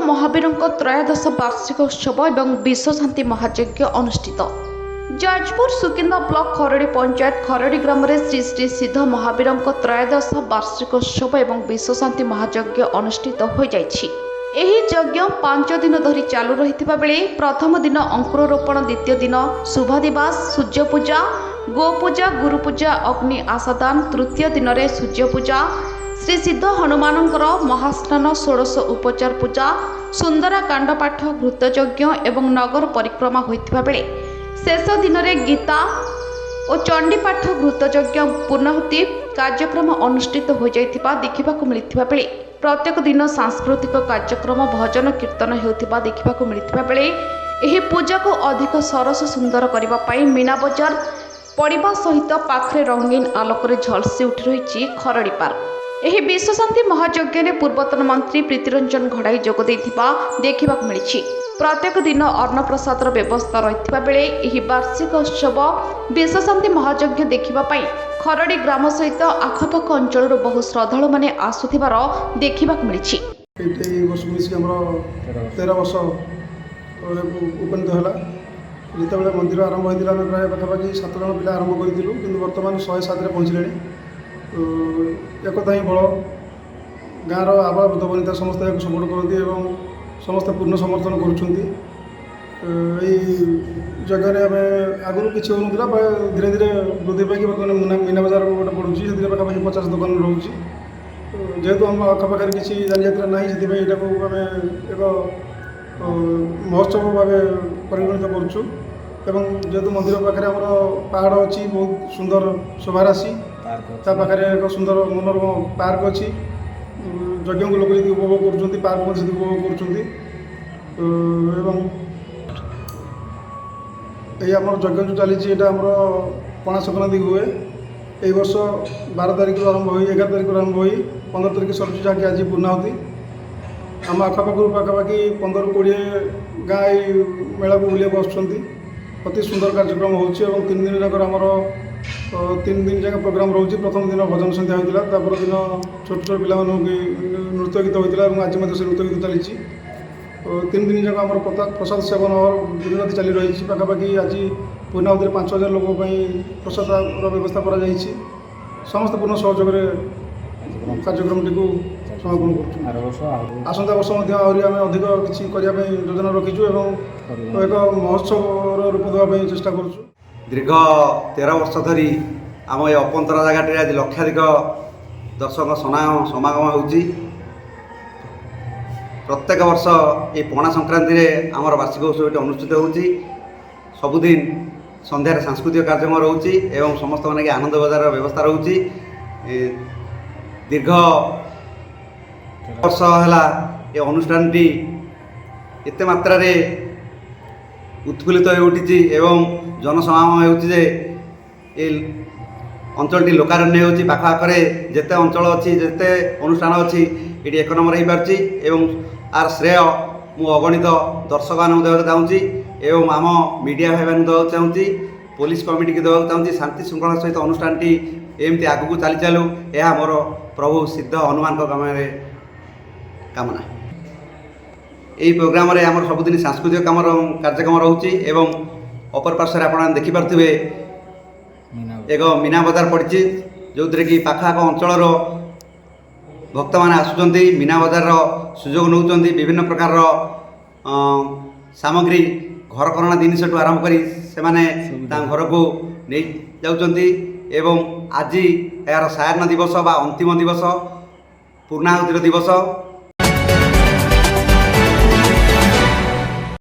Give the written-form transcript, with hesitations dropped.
महावीर त्रयोदश वार्षिक उत्सव और विश्वशांति महायज्ञ अनुष्ठित। जाजपुर सुकिंदा ब्लॉक खरड़ी पंचायत खरड़ी ग्राम में श्री श्री सिद्ध महावीर त्रयोदश वार्षिक उत्सव और विश्वशांति महायज्ञ अनुष्ठित हो जाइछि। एही यज्ञ 5 दिन धरी चालू रहिथिबा बेले प्रथम दिन अंकुर रोपण, द्वितीय दिन शुभादिवास, सूर्य पूजा, गो पूजा, गुरु पूजा, अग्नि आसादान, तृतीय दिन में सूर्य पूजा, श्री सिद्ध हनुमानंकर महास्नान, षोडश उपचार पूजा, सुंदरा कांडपाठ, घृतयज्ञ एवं नगर परिक्रमा होइथिबा बेले शेष दिन में गीता और चंडीपाठ, घृतयज्ञ, पूर्णाहुति कार्यक्रम अनुष्ठित हो जाइथिबा देखिबाकु मिलिथिबा बेले प्रत्येक दिन सांस्कृतिक कार्यक्रम, भजन कीर्तन हेउथिबा देखिबाकु मिलिथिबा बेले एही पूजा को अधिक सरस सुंदर करबा पई मीना बजार पड़िबा सहित पाखरे रंगीन आलोक झलसी उठी रही खरड़ी पार्क। एही विश्वशांति महायज्ञ में पूर्वतन मंत्री प्रीतिरंजन घड़ाई जोग देथिबा देखिबाकु मिलिछि। प्रत्येक दिन अन्नप्रसादर व्यवस्था रहिथिबा बेले एही वार्षिक उत्सव विश्वशांति महायज्ञ देखिबा पई खरड़ी ग्राम सहित आखपाख अंचल बहु श्रद्धालु माने आसुथिबार देखिबाकु मिलिछि। उपनीत है जिते मंदिर आरंभ होता है प्राय पाखापाखि 7 जन पिला आरंभ करूँ कि बर्तमान 107 पहुँचले। एकता ही बल गाँव आबा बुद्ध बनिता समस्त सपोर्ट करती और समस्त पूर्ण समर्थन कर आम आगुरी किसी होना धीरे धीरे वृद्धि पाई बर्तमान मीना बजार गोटे पड़ूँ से पाखापाखि 50 दुकान रोचे। जेहेतु आम आखपाखे किसी जानियात्रा ना से आम एक महोत्सव भाव परिगणित करुँ। जेहेतु मंदिर पाखे आम पहाड़ अच्छी बहुत सुंदर शोभा राशि पाखे एक सुंदर मनोरम पार्क अच्छी यज्ञ को लोग जी उपभोग कर पार्क उपभोग कर आम यज्ञ जो चली पणा संक्रांति हुए यही वर्ष 12 तारिख आरंभ हो 11 तारिख आरंभ हो 15 तारिख सर जहाँकि आज पूर्णाहुति आम आखपाख पाखापाखि 15-20 गाँ मेला को बुलाक आसुँच। अति सुंदर कार्यक्रम हो 3 दिन जाकर आमर 3 दिन जाक प्रोग्राम रोचे। प्रथम दिन भजन संध्या होता, तापर दिन छोट छोट पिला नृत्य गीत होता है आज से नृत्य गीत चली 3 दिन जाक आम प्रसाद सेवन और दिन राति चली रही। पाखापाखि आज पूर्णाहुति 5000 लोक प्रसाद व्यवस्था कर समस्त पूर्ण सहयोग कार्यक्रम टी समापन कर आसंता वर्ष आहरी आम अधिक किसी करने योजना रखीचु और एक महोत्सव रूप देवाई चेष्टा करूँ। दीर्घ 13 वर्ष धरी आम ये अपंतरा जगह आज लक्षाधिक दर्शक समागम होची। प्रत्येक वर्ष ये पणा संक्रांति रे आमर वार्षिक उत्सव अनुष्ठित होची। सबुदिन संध्यार सांस्कृतिक कार्यक्रम रोची एवं समस्त माने आनंद बजार व्यवस्था रोची। दीर्घ वर्ष है ये अनुष्ठान टी एत मात्रा रे उत्फुल्लित हो उठी एवं जनसमागम होचे ये अंचल लोकारण्य होची। पाखापाखरे जेते अंचल अच्छी जेते अनुष्ठान अच्छी ये 1 नंबर हो पार्ची एवं आर श्रेय मु अगणित दर्शक मान देवाक चाहूँगी एवं आम मीडिया भाई मान देवाक चाहूँगी, पुलिस कमिटी की देवाक चाहूँगी। शांति श्रृंखला सहित अनुष्ठान टी एमती आगू चली चलू यह मोर प्रभु सिद्ध हनुमान कामना। यही प्रोग्राम रे आमर सबुदिन सांस्कृतिक कार्यक्रम रोचे एवं अपर पार्श्व आप देखिपे एक मीना बजार पड़ी जो थी कि पाखापाख अंचल भक्त मैंने आसुँच मीना बजार सुजोग नौ विभिन्न प्रकार सामग्री घर करना जिनिस आरंभ कर घर को नहीं जाऊँगी एवं आज यार सायन दिवस बा अंतिम दिवस पूर्णाहुतिर दिवस